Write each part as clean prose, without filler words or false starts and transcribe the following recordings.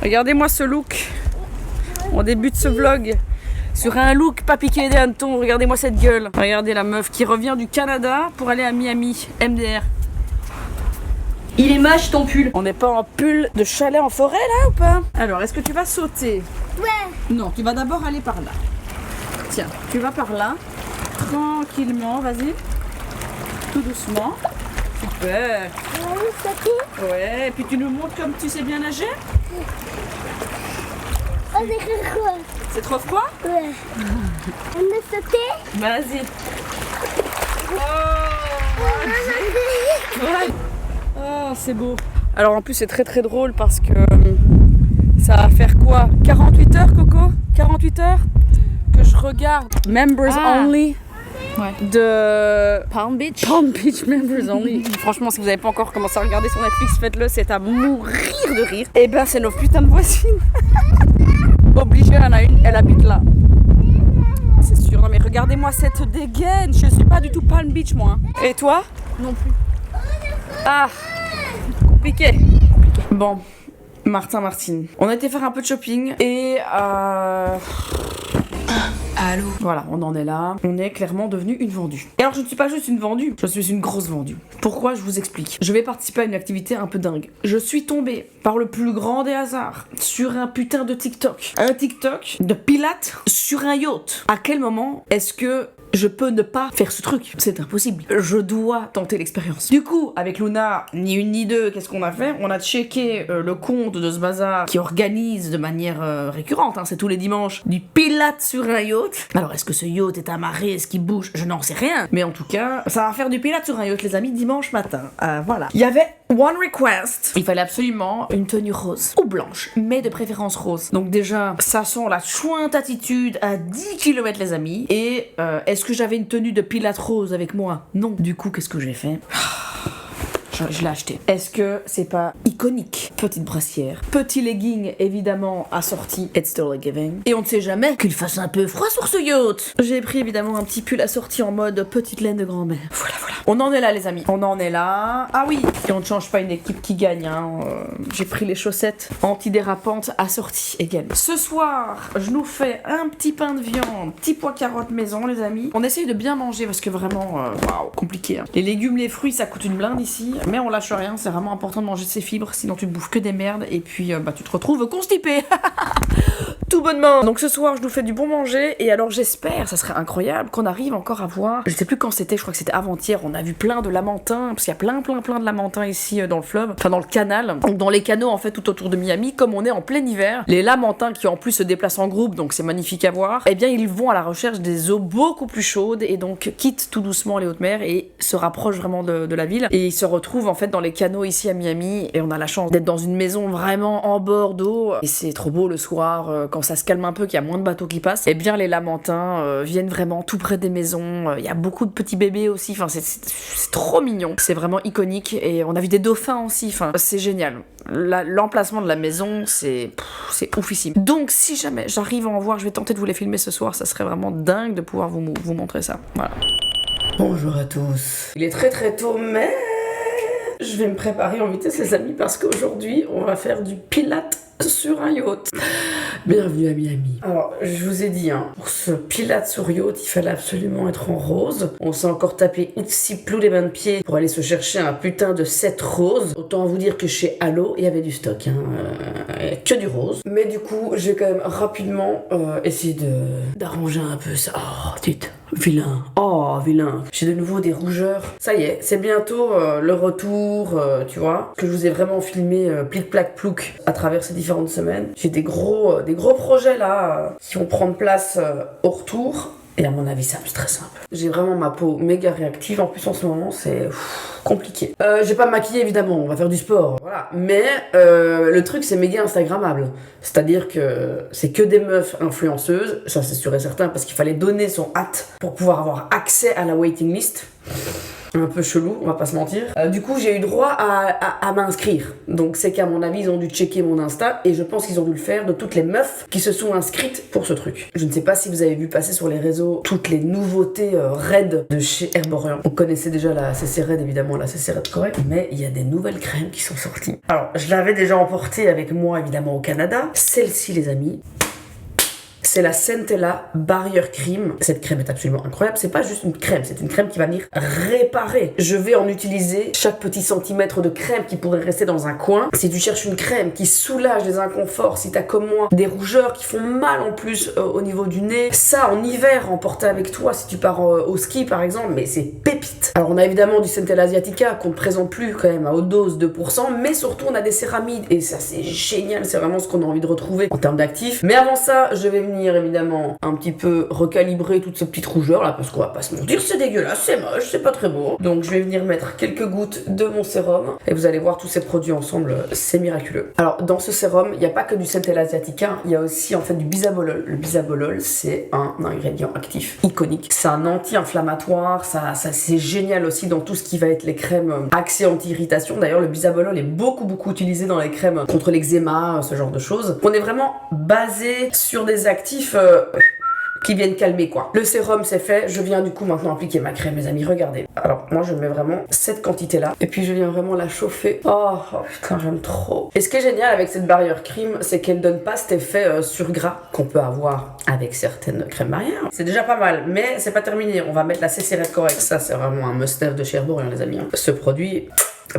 Regardez-moi ce look. On débute ce vlog sur un look pas piqué des hannetons. Regardez-moi cette gueule. Regardez la meuf qui revient du Canada pour aller à Miami, MDR. Il est moche ton pull. On n'est pas en pull de chalet en forêt là ou pas? Alors, est-ce que tu vas sauter? Ouais. Non, tu vas d'abord aller par là. Tiens, tu vas par là. Tranquillement, vas-y. Tout doucement. Super. Ouais, et puis tu nous montres comme tu sais bien nager? On est quoi? C'est trop froid? Ouais. On a sauté? Vas-y. Oh, c'est beau. Alors en plus c'est très très drôle parce que ça va faire quoi? 48 heures Coco? 48 heures que je regarde Members Only de Palm Beach. Palm Beach Members Only. Franchement, si vous n'avez pas encore commencé à regarder sur Netflix, faites-le, c'est à mourir de rire. Et ben c'est nos putains de voisines. Obligée, il y en a une, elle habite là. C'est sûr, non mais regardez-moi cette dégaine, je suis pas du tout Palm Beach moi. Et toi? Non plus. Ah, compliqué. Bon, Martine, on a été faire un peu de shopping et Allô. voilà, on en est là. On est clairement devenue une vendue. Et alors je ne suis pas juste une vendue, je suis une grosse vendue. Pourquoi? Je vous explique. Je vais participer à une activité un peu dingue. Je suis tombée par le plus grand des hasards sur un putain de TikTok. Un TikTok de pilates sur un yacht. À quel moment est-ce que je peux ne pas faire ce truc? C'est impossible. Je dois tenter l'expérience. Du coup, avec Luna, ni une ni deux, qu'est-ce qu'on a fait? On a checké le compte de ce bazar qui organise de manière récurrente, hein, c'est tous les dimanches, du pilates sur un yacht. Alors, est-ce que ce yacht est amarré? Est-ce qu'il bouge? Je n'en sais rien. Mais en tout cas, ça va faire du pilates sur un yacht, les amis, dimanche matin. Voilà. Il y avait one request. Il fallait absolument une tenue rose ou blanche, mais de préférence rose. Donc déjà, ça sent la chouinte attitude à 10 km, les amis. Et est-ce que j'avais une tenue de pilates rose avec moi? Non. Du coup, qu'est-ce que j'ai fait? Je l'ai acheté. Est-ce que c'est pas iconique? Petite brassière, petit legging évidemment assorti It's Still a Giving. Et on ne sait jamais qu'il fasse un peu froid sur ce yacht. J'ai pris évidemment un petit pull assorti en mode petite laine de grand-mère. Voilà. On en est là les amis. On en est là. Ah oui. Et on ne change pas une équipe qui gagne. Hein. J'ai pris les chaussettes antidérapantes assorties également. Ce soir, je nous fais un petit pain de viande, petit pois carottes maison les amis. On essaye de bien manger parce que vraiment, waouh, compliqué. Hein. Les légumes, les fruits, ça coûte une blinde ici. Mais on lâche rien, c'est vraiment important de manger ses fibres, sinon tu ne bouffes que des merdes et puis tu te retrouves constipé. Tout bonnement. Donc ce soir, je nous fais du bon manger et alors j'espère, ça serait incroyable, qu'on arrive encore à voir. Je sais plus quand c'était, je crois que c'était avant-hier, on a vu plein de lamantins, parce qu'il y a plein de lamantins ici dans le fleuve, enfin dans le canal, donc dans les canaux en fait tout autour de Miami, comme on est en plein hiver. Les lamantins qui en plus se déplacent en groupe, donc c'est magnifique à voir, eh bien ils vont à la recherche des eaux beaucoup plus chaudes et donc quittent tout doucement les hautes mers et se rapprochent vraiment de la ville. Et ils se retrouvent en fait dans les canaux ici à Miami et on a la chance d'être dans une maison vraiment en bord d'eau et c'est trop beau le soir quand ça se calme un peu, qu'il y a moins de bateaux qui passent. Et bien les lamantins viennent vraiment tout près des maisons, il y a beaucoup de petits bébés aussi, enfin c'est trop mignon, c'est vraiment iconique et on a vu des dauphins aussi, enfin c'est génial. L'emplacement de la maison c'est oufissime. Donc si jamais j'arrive à en voir, je vais tenter de vous les filmer ce soir, ça serait vraiment dingue de pouvoir vous montrer ça. Voilà. Bonjour à tous. Il est très très tôt mais je vais me préparer en vitesse les amis parce qu'aujourd'hui on va faire du pilates sur un yacht. Bienvenue à Miami. Alors, je vous ai dit, hein, pour ce pilates sur yacht, il fallait absolument être en rose. On s'est encore tapé Outsi Plou les bains de pied pour aller se chercher un putain de set rose. Autant vous dire que chez Allo, il y avait du stock, hein, que du rose. Mais du coup, j'ai quand même rapidement essayé d'arranger un peu ça. Oh, tute. Vilain. Oh, vilain. J'ai de nouveau des rougeurs. Ça y est, c'est bientôt le retour, tu vois, que je vous ai vraiment filmé plic-plac-plouc à travers ces différentes semaines. J'ai des gros projets là qui vont prendre place au retour. Et à mon avis, ça me stresse un peu. J'ai vraiment ma peau méga réactive. En plus, en ce moment, c'est compliqué. J'ai pas maquillé, évidemment. On va faire du sport. Voilà. Mais le truc, c'est méga instagrammable. C'est-à-dire que c'est que des meufs influenceuses. Ça, c'est sûr et certain. Parce qu'il fallait donner son hâte pour pouvoir avoir accès à la waiting list. un peu chelou, on va pas se mentir. Du coup, j'ai eu droit à m'inscrire. Donc c'est qu'à mon avis, ils ont dû checker mon Insta et je pense qu'ils ont dû le faire de toutes les meufs qui se sont inscrites pour ce truc. Je ne sais pas si vous avez vu passer sur les réseaux toutes les nouveautés Red de chez Herborian. On connaissait déjà la CC Red, évidemment, la CC Red Correct, mais il y a des nouvelles crèmes qui sont sorties. Alors, je l'avais déjà emportée avec moi, évidemment, au Canada. Celle-ci, les amis, c'est la Centella Barrier Cream. Cette crème est absolument incroyable. C'est pas juste une crème, c'est une crème qui va venir réparer. Je vais en utiliser chaque petit centimètre de crème qui pourrait rester dans un coin. Si tu cherches une crème qui soulage les inconforts, si t'as comme moi des rougeurs qui font mal en plus au niveau du nez, ça en hiver, emporter avec toi si tu pars au ski par exemple, mais c'est pépite. Alors on a évidemment du Centella Asiatica qu'on ne présente plus quand même à haute dose 2%, mais surtout on a des céramides et ça c'est génial, c'est vraiment ce qu'on a envie de retrouver en termes d'actifs. Mais avant ça, je vais venir évidemment un petit peu recalibrer toutes ces petites rougeurs là parce qu'on va pas se mentir, c'est dégueulasse, c'est moche, c'est pas très beau. Donc je vais venir mettre quelques gouttes de mon sérum et vous allez voir tous ces produits ensemble, c'est miraculeux. Alors dans ce sérum, il n'y a pas que du Centella Asiatica, il y a aussi en fait du bisabolol. Le bisabolol, c'est un ingrédient actif iconique. C'est un anti-inflammatoire, ça c'est génial aussi dans tout ce qui va être les crèmes axées anti-irritation. D'ailleurs, le bisabolol est beaucoup utilisé dans les crèmes contre l'eczéma, ce genre de choses. On est vraiment basé sur des actifs qui viennent calmer quoi. Le sérum c'est fait, je viens du coup maintenant appliquer ma crème les amis, regardez. Alors moi je mets vraiment cette quantité là et puis je viens vraiment la chauffer. Oh putain j'aime trop. Et ce qui est génial avec cette barrière cream, c'est qu'elle donne pas cet effet sur gras qu'on peut avoir avec certaines crèmes barrières. C'est déjà pas mal, mais c'est pas terminé. On va mettre la CC Red Correct. Ça c'est vraiment un must-have de chez Herborian les amis. Ce produit...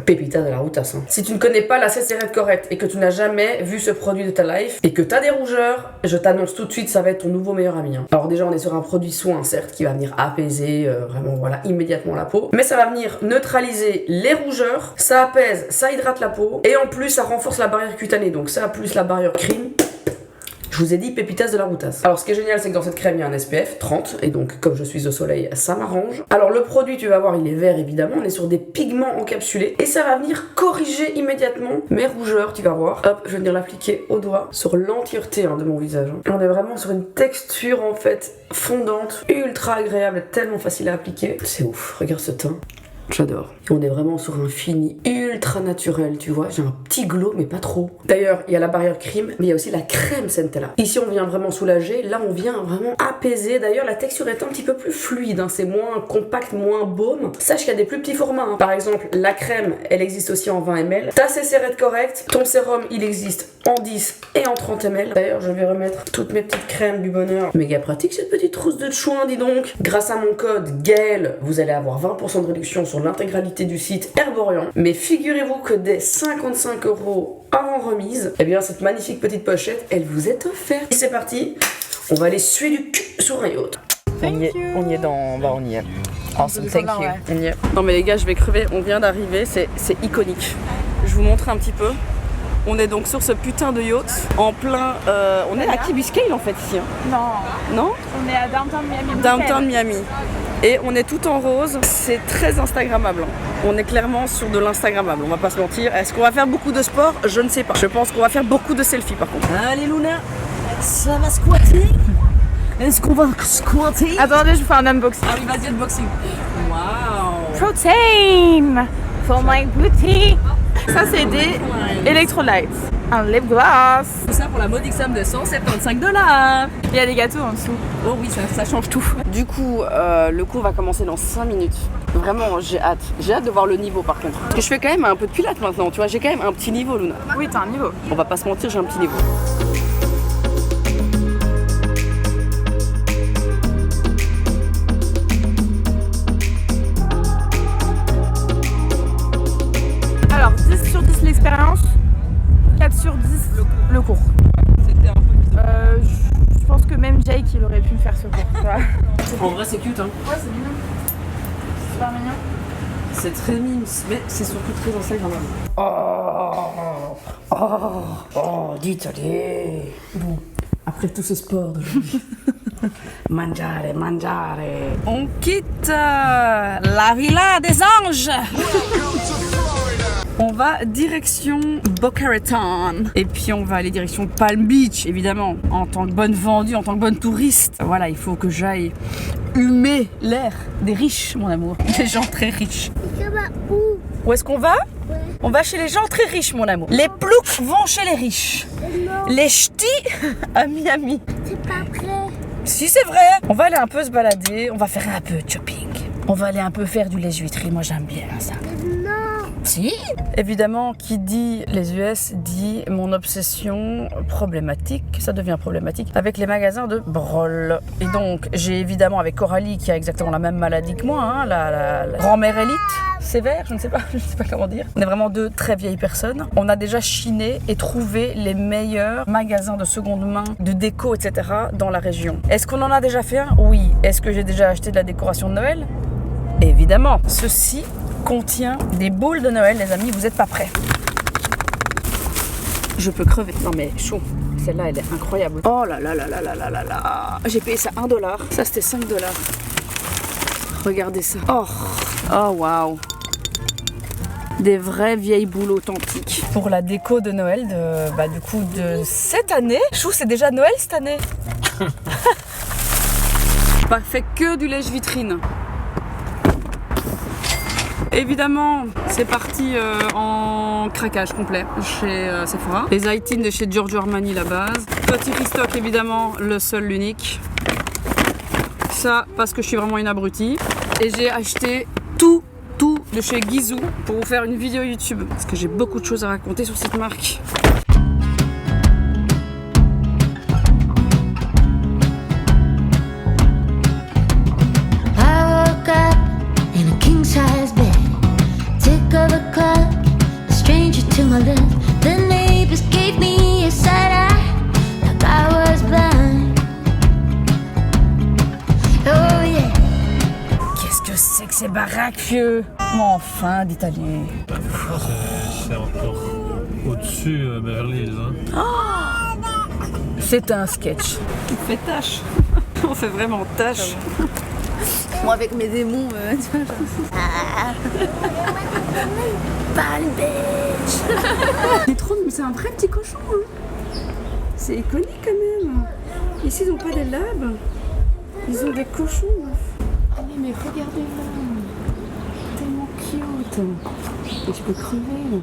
Pépita de la routasse. Si tu ne connais pas la CC Red Correct et que tu n'as jamais vu ce produit de ta life et que tu as des rougeurs, je t'annonce tout de suite, ça va être ton nouveau meilleur ami. Alors déjà, on est sur un produit soin, certes, qui va venir apaiser vraiment voilà immédiatement la peau, mais ça va venir neutraliser les rougeurs, ça apaise, ça hydrate la peau et en plus, ça renforce la barrière cutanée. Donc ça, plus la barrière cream. Je vous ai dit pépitas de la routasse. Alors ce qui est génial c'est que dans cette crème il y a un SPF 30 et donc comme je suis au soleil ça m'arrange. Alors le produit tu vas voir il est vert évidemment, on est sur des pigments encapsulés et ça va venir corriger immédiatement mes rougeurs tu vas voir. Hop je vais venir l'appliquer au doigt sur l'entièreté de mon visage. On est vraiment sur une texture en fait fondante, ultra agréable, tellement facile à appliquer. C'est ouf, regarde ce teint. J'adore. Et on est vraiment sur un fini ultra naturel, tu vois. J'ai un petit glow, mais pas trop. D'ailleurs, il y a la barrière cream, mais il y a aussi la crème Centella. Ici, on vient vraiment soulager. Là, on vient vraiment apaiser. D'ailleurs, la texture est un petit peu plus fluide. Hein. C'est moins compact, moins baume. Sache qu'il y a des plus petits formats. Hein. Par exemple, la crème, elle existe aussi en 20 ml. Ta CC Red Correct. Ton sérum, il existe en 10 et en 30 ml. D'ailleurs, je vais remettre toutes mes petites crèmes du bonheur. Méga pratique cette petite trousse de chouin, dis donc. Grâce à mon code GAEL, vous allez avoir 20% de réduction sur l'intégralité du site Herborian. Mais figurez-vous que dès 55 € avant remise, eh bien cette magnifique petite pochette, elle vous est offerte. Et c'est parti, on va aller suer du cul sur un yacht. On y est dans... Bah on y est. Awesome, thank you. On y est. Non mais les gars, je vais crever, on vient d'arriver, c'est iconique. Je vous montre un petit peu. On est donc sur ce putain de yacht, en plein... on est à Key Biscayne en fait ici. Hein. Non. On est à Downtown Miami. Downtown Miami. Et on est tout en rose, c'est très instagrammable. On est clairement sur de l'instagrammable, on va pas se mentir. Est-ce qu'on va faire beaucoup de sport? Je ne sais pas. Je pense qu'on va faire beaucoup de selfies par contre. Allez Luna, ça va squatter? Est-ce qu'on va squatter? Attendez, je fais un unboxing. Ah oui, vas-y, unboxing. Waouh. Protein for my booty. Ça, c'est des electrolytes. Un lip gloss. Tout ça pour la modique somme de $175. Il y a des gâteaux en dessous. Oh oui, ça change tout. Du coup, le cours va commencer dans 5 minutes. Vraiment, j'ai hâte. J'ai hâte de voir le niveau par contre. Parce que je fais quand même un peu de pilates maintenant, tu vois. J'ai quand même un petit niveau, Luna. Oui, t'as un niveau. On va pas se mentir, j'ai un petit niveau. Alors, 10 sur 10 l'expérience, 4 sur 10 le cours. C'était un peu bizarre. Je pense que même Jake, il aurait pu me faire ce cours. Tu vois. En vrai, c'est cute, hein. Ouais, c'est mignon. C'est super mignon. C'est très mime, mais c'est surtout très instagrammable. Dites-le. Bon, après tout ce sport d'aujourd'hui. Mangiare. On quitte la villa des anges. On On va direction Boca Raton. Et puis on va aller direction Palm Beach, évidemment. En tant que bonne vendue, en tant que bonne touriste. Voilà, il faut que j'aille humer l'air des riches, mon amour. Des gens très riches. Ça va où? Où est-ce qu'on va? Ouais. On va chez les gens très riches, mon amour. Les ploucs vont chez les riches. Non, Les ch'tis à Miami. c'est pas vrai. Si, c'est vrai. On va aller un peu se balader. On va faire un peu de shopping. On va aller un peu faire du lèche-vitrine. Moi, j'aime bien ça. Non. Si. Évidemment, qui dit les US dit mon obsession problématique. Ça devient problématique avec les magasins de brol. Et donc, j'ai évidemment avec Coralie qui a exactement la même maladie que moi, hein, la grand-mère élite. Sévère, je ne sais pas comment dire. On est vraiment deux très vieilles personnes. On a déjà chiné et trouvé les meilleurs magasins de seconde main, de déco, etc. dans la région. Est-ce qu'on en a déjà fait un? Oui. Est-ce que j'ai déjà acheté de la décoration de Noël? Évidemment. Ceci contient des boules de Noël, les amis. Vous n'êtes pas prêts. Je peux crever. Non mais chou. Celle-là, elle est incroyable. Oh là là là là là là là là. J'ai payé ça $1. Ça, c'était $5. Regardez ça. Oh waouh. Des vraies vieilles boules authentiques. Pour la déco de Noël de cette année. Chou, c'est déjà Noël cette année. Pas fait que du lèche-vitrine. Évidemment, c'est parti en craquage complet chez Sephora. Les items de chez Giorgio Armani, la base. Petit restock, évidemment, le seul, l'unique. Ça, parce que je suis vraiment une abrutie. Et j'ai acheté tout de chez Guizou pour vous faire une vidéo YouTube. Parce que j'ai beaucoup de choses à raconter sur cette marque. Size bed, tick of a clock, a stranger to my left. The neighbors gave me a side eye, like I was blind. Oh yeah. Qu'est-ce que c'est que ces baraques, vieux? Enfin, d'Italien. C'est encore au-dessus Beverly Hills. Hein. C'est un sketch. On fait tâche. On fait vraiment tâche. Moi avec mes démons, tu vois, Palm Beach. C'est trop, mais c'est un vrai petit cochon. Hein. C'est iconique quand même. Ici, ils n'ont pas des labs. Ils ont des cochons. Mais regardez-là. Tellement cute. Et je peux crever.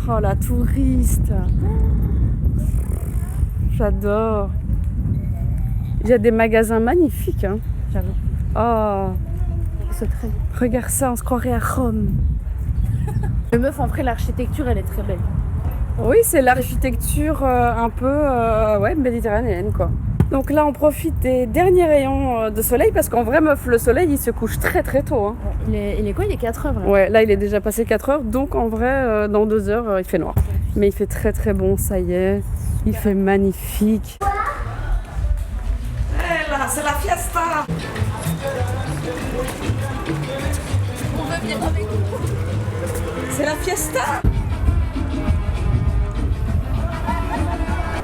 Oh, la touriste. J'adore. Il y a des magasins magnifiques, hein. J'avoue. Oh, c'est très... Regarde ça, on se croirait à Rome. Le meuf, en vrai, l'architecture, elle est très belle. Oui, c'est l'architecture un peu méditerranéenne, quoi. Donc là, on profite des derniers rayons de soleil parce qu'en vrai, meuf, le soleil, il se couche très très tôt. Hein. Il est quoi? Il est 4 heures, vraiment. Ouais, là, il est déjà passé 4 heures. Donc en vrai, dans 2 heures, il fait noir. Mais il fait très très bon, ça y est. Il fait magnifique. Hé là, c'est la fiesta! On veut bien avec nous. C'est la fiesta!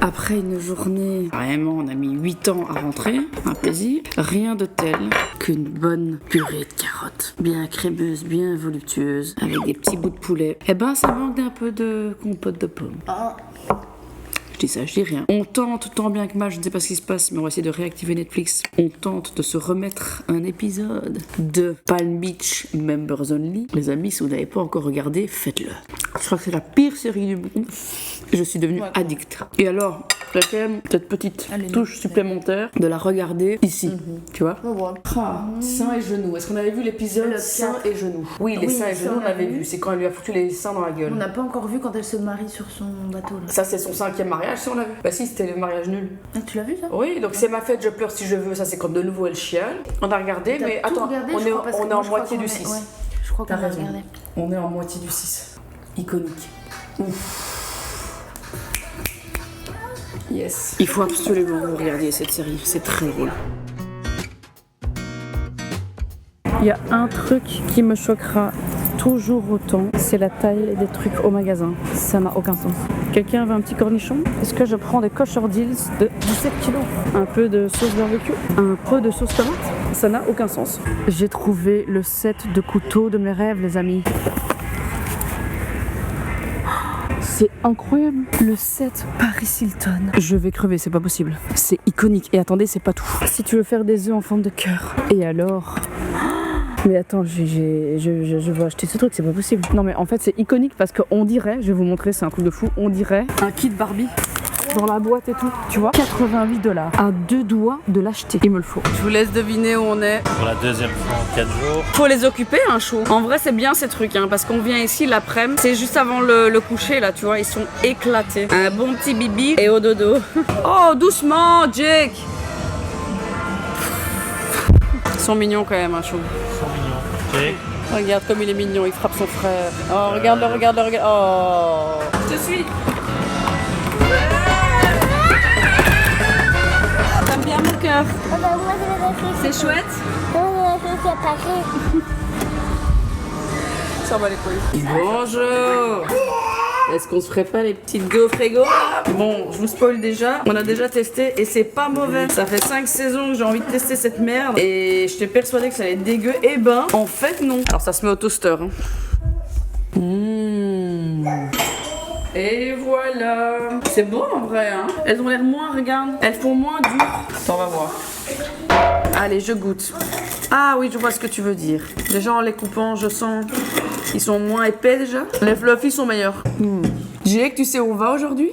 Après une journée, vraiment, on a mis 8 ans à rentrer, un plaisir. Rien de tel qu'une bonne purée de carottes. Bien crémeuse, bien voluptueuse, avec des petits bouts de poulet. Eh ben, ça manque d'un peu de compote de pommes. Je dis ça, je dis rien. On tente tant bien que mal, je ne sais pas ce qui se passe, mais on va essayer de réactiver Netflix. On tente de se remettre un épisode de Palm Beach Members Only. Les amis, si vous n'avez pas encore regardé, faites-le. Je crois que c'est la pire série du monde. Je suis devenue addict. Et alors, j'ai quand même cette petite touche supplémentaire de la regarder ici, tu vois. Seins et genoux. Est-ce qu'on avait vu l'épisode seins et genoux? Oui, les seins et genoux, on l'avait vu. C'est quand elle lui a foutu les seins dans la gueule. On n'a pas encore vu quand elle se marie sur son bateau. Là. Ça, c'est son 5e mariage, si on l'a vu. Bah si, c'était le mariage nul. Ah, tu l'as vu ça? Oui, donc c'est ma fête, je pleure si je veux. Ça, c'est quand de nouveau elle chiale. On a regardé, mais attends, on est en moitié du 6. Ouais, je crois qu'on a raison. regardé. On est en moitié du 6. Iconique. Ouf. Yes. Il faut absolument vous regarder cette série, c'est très drôle. Il y a un truc qui me choquera toujours autant, c'est la taille des trucs au magasin. Ça n'a aucun sens. Quelqu'un veut un petit cornichon? Est-ce que je prends des kosher deals de 17 kilos? Un peu de sauce barbecue? Un peu de sauce tomate? Ça n'a aucun sens. J'ai trouvé le set de couteaux de mes rêves, les amis. C'est incroyable. Le set Paris Hilton. Je vais crever, c'est pas possible. C'est iconique. Et attendez, c'est pas tout. Si tu veux faire des œufs en forme de cœur. Et alors? Mais attends, je veux acheter ce truc, c'est pas possible. Non mais en fait c'est iconique parce qu'on dirait, je vais vous montrer, c'est un truc de fou, on dirait un kit Barbie. Dans la boîte et tout, tu vois, 88$. À 2 doigts de l'acheter. Il me le faut. Je vous laisse deviner où on est. Pour la deuxième fois en 4 jours. Faut les occuper, un show. En vrai, c'est bien ces trucs, hein, parce qu'on vient ici l'après-midi. C'est juste avant le coucher, là, tu vois, ils sont éclatés. Un bon petit bibi et au dodo. Oh, doucement, Jake. Ils sont mignons quand même, un show. Ils sont mignons. Jake. Regarde comme il est mignon, il frappe son frère. Oh, regarde-le, regarde-le, regarde. Oh. Je te suis. T'aimes bien mon cœur? Ah bah moi je l'ai fait. C'est chouette? Moi je l'ai fait Paris. Ça va les couilles. Bonjour. Est-ce qu'on se ferait pas les petites gaufres égaux? Bon, je vous spoil déjà. On a déjà testé et c'est pas mauvais. Ça fait 5 saisons que j'ai envie de tester cette merde. Et j'étais persuadée que ça allait être dégueu. Et ben, en fait, non. Alors ça se met au toaster. Hein. Et voilà. C'est beau en vrai, hein. Elles ont l'air moins, regarde. Elles font moins dur. Attends, on va voir. Allez, je goûte. Ah oui, je vois ce que tu veux dire. Déjà en les coupant, je sens qu'ils sont moins épais déjà. Les fluffy sont meilleurs. Jake, tu sais où on va aujourd'hui?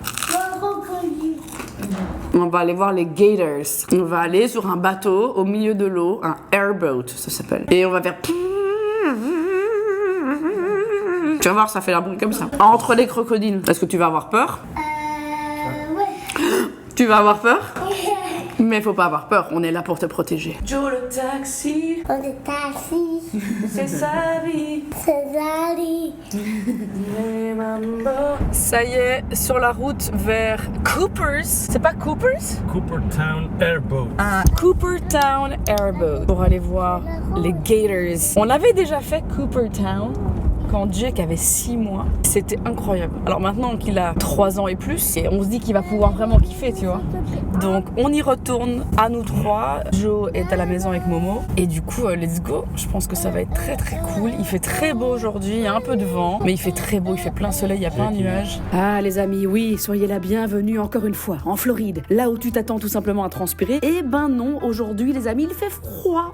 On va aller voir les gators. On va aller sur un bateau au milieu de l'eau, un airboat, ça s'appelle. Et on va faire... Tu vas voir, ça fait un bruit comme ça. Entre les crocodiles. Est-ce que tu vas avoir peur? Ouais. Tu vas avoir peur? Mais faut pas avoir peur, on est là pour te protéger. Joe le taxi, On est assis. c'est sa vie. C'est Zali. Ça y est, sur la route vers Coopers. C'est pas Coopers? Coopertown Airboat. Un Coopertown Airboat. Pour aller voir les gators. On avait déjà fait Coopertown quand Jake avait 6 mois. C'était incroyable. Alors maintenant qu'il a 3 ans et plus, et on se dit qu'il va pouvoir vraiment kiffer, tu vois. Donc on y retourne à nous 3. Joe est à la maison avec Momo. Et du coup, let's go. Je pense que ça va être très très cool. Il fait très beau aujourd'hui, il y a un peu de vent, mais il fait très beau, il fait plein soleil, il y a plein de nuages. Ah les amis, oui, soyez la bienvenue encore une fois en Floride. Là où tu t'attends tout simplement à transpirer. Eh ben non, aujourd'hui les amis, il fait froid,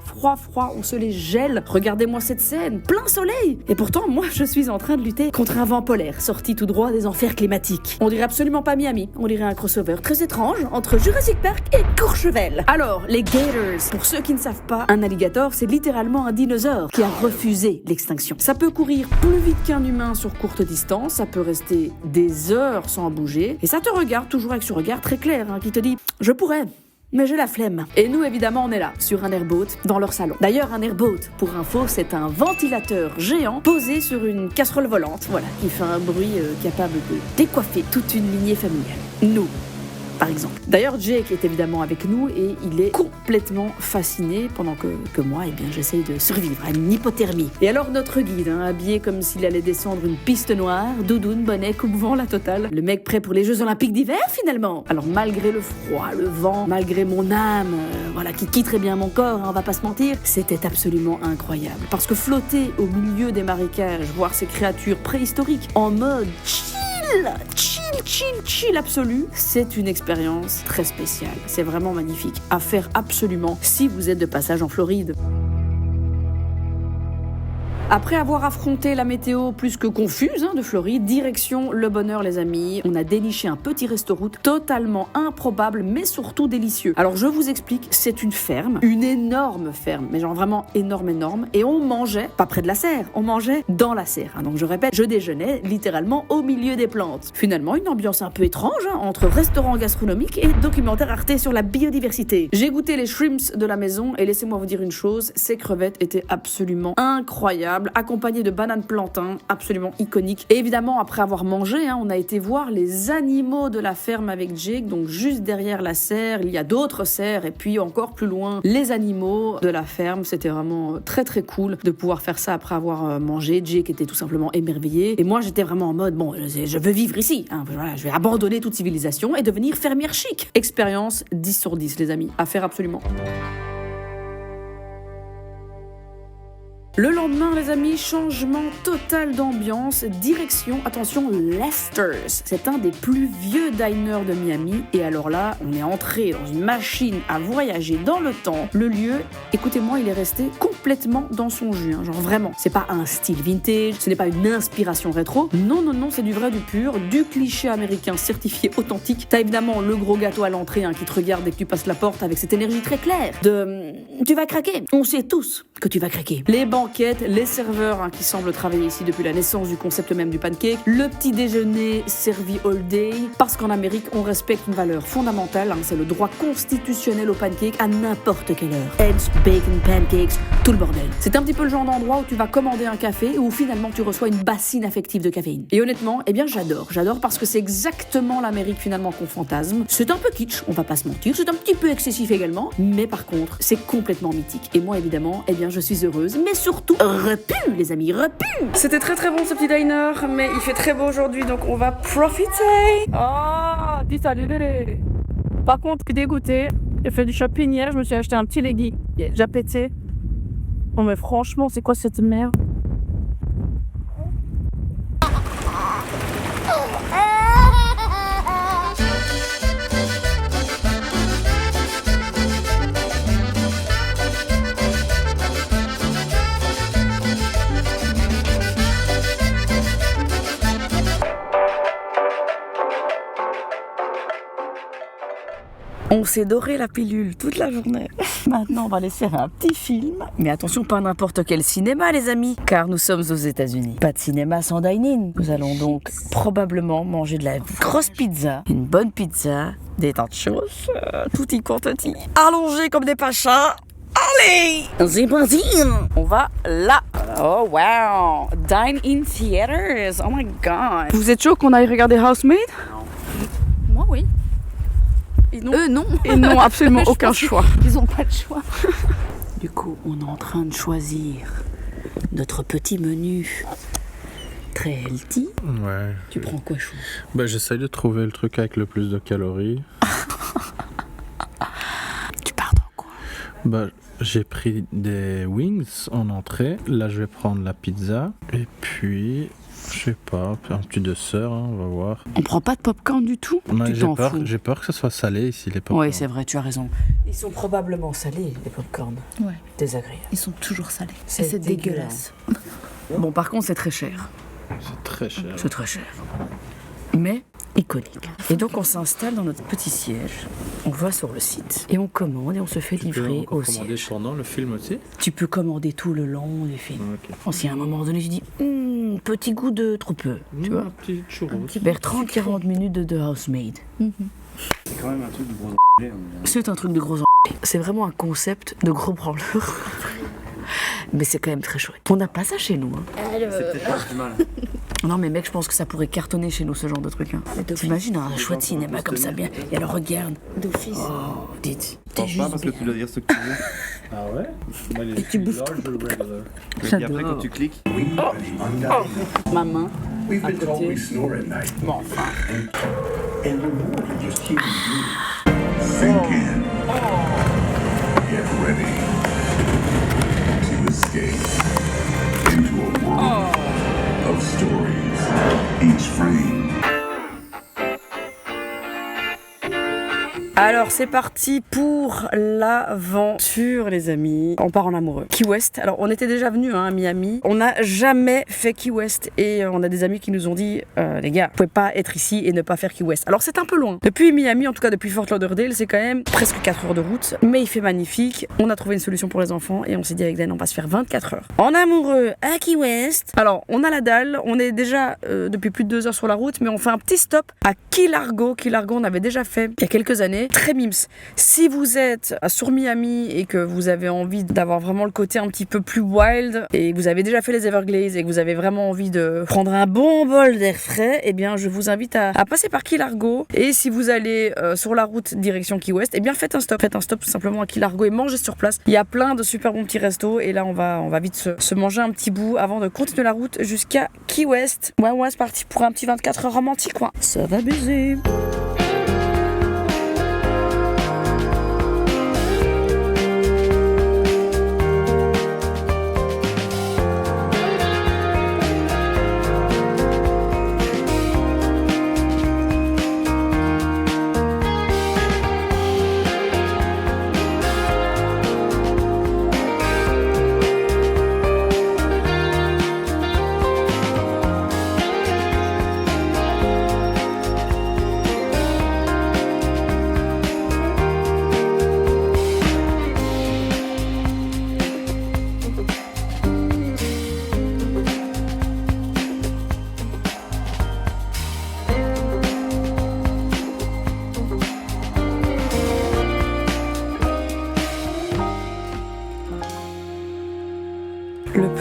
on se les gèle. Regardez-moi cette scène, plein soleil. Et pourtant, moi je suis en train de lutter contre un vent polaire sorti tout droit des enfers climatiques. On dirait absolument pas Miami, on dirait un crossover très étrange entre Jurassic Park et Courchevel. Alors, les gators, pour ceux qui ne savent pas, un alligator c'est littéralement un dinosaure qui a refusé l'extinction. Ça peut courir plus vite qu'un humain sur courte distance, ça peut rester des heures sans bouger, et ça te regarde toujours avec ce regard très clair hein, qui te dit « je pourrais ». Mais j'ai la flemme. Et nous, évidemment, on est là, sur un airboat, dans leur salon. D'ailleurs, un airboat, pour info, c'est un ventilateur géant posé sur une casserole volante, voilà, qui fait un bruit capable de décoiffer toute une lignée familiale. Nous, par exemple. D'ailleurs, Jake est évidemment avec nous et il est complètement fasciné pendant que moi, eh bien, j'essaye de survivre à une hypothermie. Et alors, notre guide, hein, habillé comme s'il allait descendre une piste noire, doudoune, bonnet, coupe-vent, la totale. Le mec prêt pour les Jeux Olympiques d'hiver, finalement. Alors, malgré le froid, le vent, malgré mon âme, voilà, qui quitterait bien mon corps, hein, on va pas se mentir, c'était absolument incroyable. Parce que flotter au milieu des marécages, voir ces créatures préhistoriques en mode chill absolu, c'est une expérience très spéciale. C'est vraiment magnifique à faire absolument si vous êtes de passage en Floride. Après avoir affronté la météo plus que confuse de Floride, direction Le Bonheur les amis, on a déniché un petit resto-route totalement improbable mais surtout délicieux. Alors je vous explique, c'est une ferme, une énorme ferme, mais genre vraiment énorme, et on mangeait, pas près de la serre, on mangeait dans la serre. Donc je répète, je déjeunais littéralement au milieu des plantes. Finalement une ambiance un peu étrange entre restaurant gastronomique et documentaire Arte sur la biodiversité. J'ai goûté les shrimps de la maison et laissez-moi vous dire une chose, ces crevettes étaient absolument incroyables. Accompagné de bananes plantains, absolument iconiques. Et évidemment, après avoir mangé, on a été voir les animaux de la ferme avec Jake. Donc juste derrière la serre, il y a d'autres serres et puis encore plus loin, les animaux de la ferme. C'était vraiment très très cool de pouvoir faire ça après avoir mangé. Jake était tout simplement émerveillé. Et moi, j'étais vraiment en mode, bon, je veux vivre ici. Voilà, je vais abandonner toute civilisation et devenir fermière chic. Expérience 10 sur 10, les amis. À faire absolument. Le lendemain, les amis, changement total d'ambiance, direction, attention, Lester's. C'est un des plus vieux diners de Miami. Et alors là, on est entré dans une machine à voyager dans le temps. Le lieu, écoutez-moi, il est resté complètement dans son jus. Genre vraiment, c'est pas un style vintage, ce n'est pas une inspiration rétro. Non, non, non, c'est du vrai, du pur, du cliché américain certifié authentique. T'as évidemment le gros gâteau à l'entrée qui te regarde dès que tu passes la porte avec cette énergie très claire de tu vas craquer. On sait tous que tu vas craquer. Les banquettes, les serveurs qui semblent travailler ici depuis la naissance du concept même du pancake, le petit déjeuner servi all day, parce qu'en Amérique on respecte une valeur fondamentale, c'est le droit constitutionnel au pancake à n'importe quelle heure. Eggs, bacon, pancakes, tout le bordel. C'est un petit peu le genre d'endroit où tu vas commander un café et où finalement tu reçois une bassine affective de caféine. Et honnêtement, eh bien j'adore parce que c'est exactement l'Amérique finalement qu'on fantasme. C'est un peu kitsch, on va pas se mentir, c'est un petit peu excessif également, mais par contre, c'est complètement mythique. Et moi évidemment, eh bien je suis heureuse, mais surtout repu les amis, repu. C'était très très bon ce petit diner, mais il fait très beau aujourd'hui, donc on va profiter. Oh, dis ça, désolé. Par contre, dégoûté, j'ai fait du shopping hier, je me suis acheté un petit leggy. Il est déjà pété. Oh mais franchement, c'est quoi cette merde? On s'est doré la pilule toute la journée. Maintenant, on va aller faire un petit film. Mais attention, pas n'importe quel cinéma, les amis, car nous sommes aux États-Unis. Pas de cinéma sans dine-in. Nous allons donc probablement manger de la grosse pizza, une bonne pizza, des tas de choses, tutti quanti, allongés comme des pachas. Allez, c'est parti. On va là. Oh wow, dine-in theaters. Oh my god. Vous êtes chaud qu'on aille regarder Housemaid? Moi, oui. Et non. Non. Et non, absolument aucun choix. Ils ont pas de choix. Du coup, on est en train de choisir notre petit menu très healthy. Ouais. Tu prends quoi, chou? Bah, j'essaye de trouver le truc avec le plus de calories. Tu pars dans quoi? Bah, j'ai pris des wings en entrée. Là, je vais prendre la pizza. Et puis, je sais pas, un petit dessert, on va voir. On prend pas de popcorn du tout? Ouais, Tu t'en fous? j'ai peur que ça soit salé ici, les popcorn. Oui, c'est vrai, tu as raison. Ils sont probablement salés, les popcorn. Ouais. Désagréable. Ils sont toujours salés. C'est Et c'est dégueulasse. Bon, par contre, c'est très cher. C'est très cher. C'est très cher. Mais iconique. Et donc, on s'installe dans notre petit siège. On va sur le site. Et on commande et on se fait livrer au siège. pendant le film aussi? Tu peux commander tout le long du film. Ok. Oh, si à un moment donné, je dis, petit goût de trop peu, tu vois. Un petit churros. Vers 30-40 minutes de Housemaid. C'est quand même un truc de gros enculé. C'est un truc de gros C'est vraiment un concept de gros branleur. Mais c'est quand même très chouette. On n'a pas ça chez nous. C'est peut-être pas plus mal. Non mais mec, je pense que ça pourrait cartonner chez nous ce genre de truc. T'imagines un chouette cinéma comme ça bien. Et alors regarde. D'office. Oh, dites. Je pense pas parce que tu dois dire ce que tu veux. Ah ouais? Moi, les tu bouffes large ou regular? Et puis après, quand tu cliques, Ma main. We've à been told côté. we snore at night. Bon, enfin. And the morning just keeps Sink in. Get ready to escape into a world of stories. Each frame. Alors c'est parti pour l'aventure les amis. On part en amoureux. Key West. Alors on était déjà venus à Miami. On n'a jamais fait Key West et on a des amis qui nous ont dit les gars, vous pouvez pas être ici et ne pas faire Key West. Alors c'est un peu loin. Depuis Miami, en tout cas depuis Fort Lauderdale, c'est quand même presque 4 heures de route. Mais il fait magnifique. On a trouvé une solution pour les enfants et on s'est dit avec Dan on va se faire 24 heures. En amoureux à Key West. Alors on a la dalle. On est déjà depuis plus de 2 heures sur la route mais on fait un petit stop à Key Largo. Key Largo on avait déjà fait il y a quelques années. Très mims. Si vous êtes sur Miami et que vous avez envie d'avoir vraiment le côté un petit peu plus wild et que vous avez déjà fait les Everglades et que vous avez vraiment envie de prendre un bon bol d'air frais, eh bien je vous invite à passer par Key Largo. Et si vous allez sur la route direction Key West, eh bien faites un stop tout simplement à Key Largo et mangez sur place. Il y a plein de super bons petits restos et là on va vite se manger un petit bout avant de continuer la route jusqu'à Key West. Ouais c'est parti pour un petit 24 heures romantique quoi. Ça va baiser.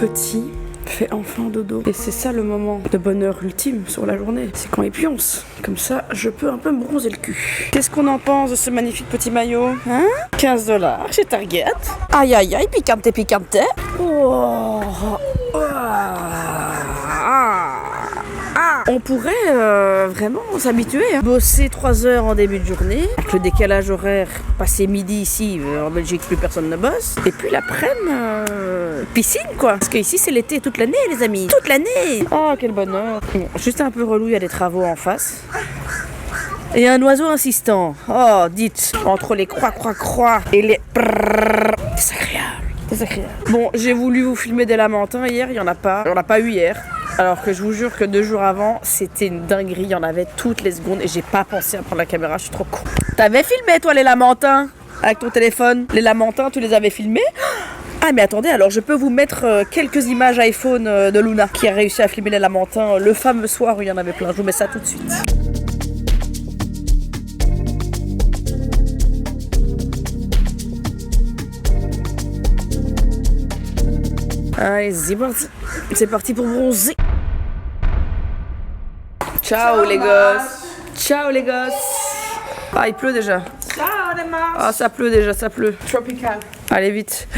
petit fait enfin dodo. Et c'est ça le moment de bonheur ultime sur la journée. C'est quand il pionce. Comme ça, je peux un peu me bronzer le cul. Qu'est-ce qu'on en pense de ce magnifique petit maillot, hein? 15$ chez Target. Aïe aïe aïe, picante picante. Oh. On pourrait vraiment s'habituer. Bosser 3 heures en début de journée, avec le décalage horaire, passer midi ici, en Belgique plus personne ne bosse. Et puis l'après-midi, piscine quoi. Parce qu'ici c'est l'été toute l'année les amis. Toute l'année. Oh quel bonheur. Bon, juste un peu relou, il y a des travaux en face. Et un oiseau insistant. Oh dites, entre les croix et les... C'est agréable. C'est agréable. Bon, j'ai voulu vous filmer des lamantins hier, il n'y en a pas. Il n'y en a pas eu hier. Alors que je vous jure que 2 jours avant, c'était une dinguerie, il y en avait toutes les secondes et j'ai pas pensé à prendre la caméra, je suis trop con. T'avais filmé toi les lamantins avec ton téléphone? Les lamantins, tu les avais filmés? Ah mais attendez, alors je peux vous mettre quelques images iPhone de Luna qui a réussi à filmer les lamantins le fameux soir où il y en avait plein. Je vous mets ça tout de suite. Allez, c'est parti pour bronzer. Ciao les gosses. Ciao les gosses. Ah, il pleut déjà. Ciao les marches. Ah, ça pleut déjà, ça pleut. Tropical. Allez vite.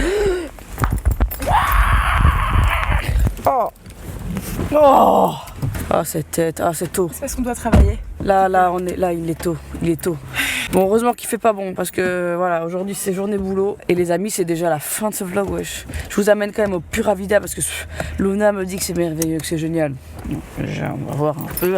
Oh. Oh. Ah, cette tête. Ah, c'est tôt. C'est parce qu'on doit travailler. Là, il est tôt. Il est tôt. Bon, heureusement qu'il fait pas bon parce que voilà, aujourd'hui c'est journée boulot et les amis, c'est déjà la fin de ce vlog, wesh. Je vous amène quand même au Pura Vida parce que Luna me dit que c'est merveilleux, que c'est génial. Donc, déjà, on va voir un peu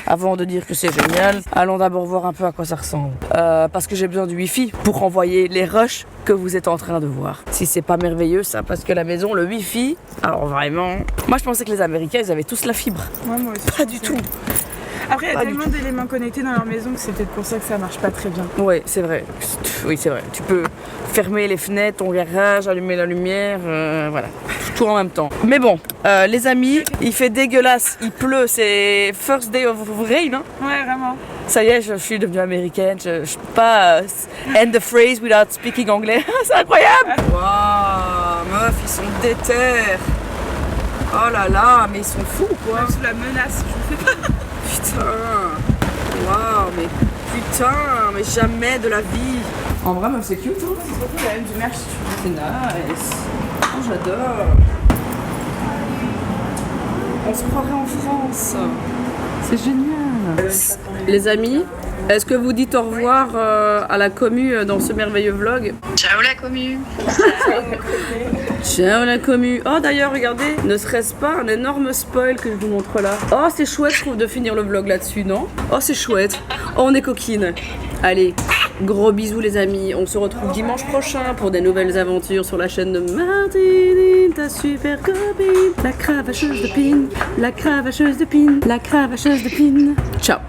avant de dire que c'est génial. Allons d'abord voir un peu à quoi ça ressemble. Parce que j'ai besoin du wifi pour envoyer les rushs que vous êtes en train de voir. Si c'est pas merveilleux ça, parce que la maison, le wifi, alors vraiment... Moi je pensais que les Américains, ils avaient tous la fibre. Ouais, moi aussi. Pas du tout. Après, il y a tellement d'éléments connectés dans leur maison que c'est peut-être pour ça que ça marche pas très bien. Ouais, c'est vrai. Oui, c'est vrai. Tu peux fermer les fenêtres, ton garage, allumer la lumière, voilà. Tout en même temps. Mais bon, les amis, il fait dégueulasse, il pleut, c'est first day of rain, hein. Ouais, vraiment. Ça y est, je suis devenue américaine, je peux pas end the phrase without speaking anglais. C'est incroyable. Waouh, meuf, ils sont déter. Oh là là, mais ils sont fous, quoi. Même sous la menace, je vous fais pas. Putain, waouh, mais putain, mais jamais de la vie. En vrai, même c'est cute, hein. C'est trop cool, il y a même du merch. C'est nice. Oh, j'adore. On se croirait en France. C'est génial. Les amis, est-ce que vous dites au revoir à la commu dans ce merveilleux vlog? Ciao la commu. Ciao la commu. Oh d'ailleurs, regardez, ne serait-ce pas un énorme spoil que je vous montre là? Oh, c'est chouette, je trouve, de finir le vlog là-dessus, non? Oh, c'est chouette. Oh, on est coquine. Allez, gros bisous les amis. On se retrouve dimanche prochain pour des nouvelles aventures sur la chaîne de Martine, ta super copine. La cravacheuse de pin, la cravacheuse de pin, la cravacheuse de pin. Ciao.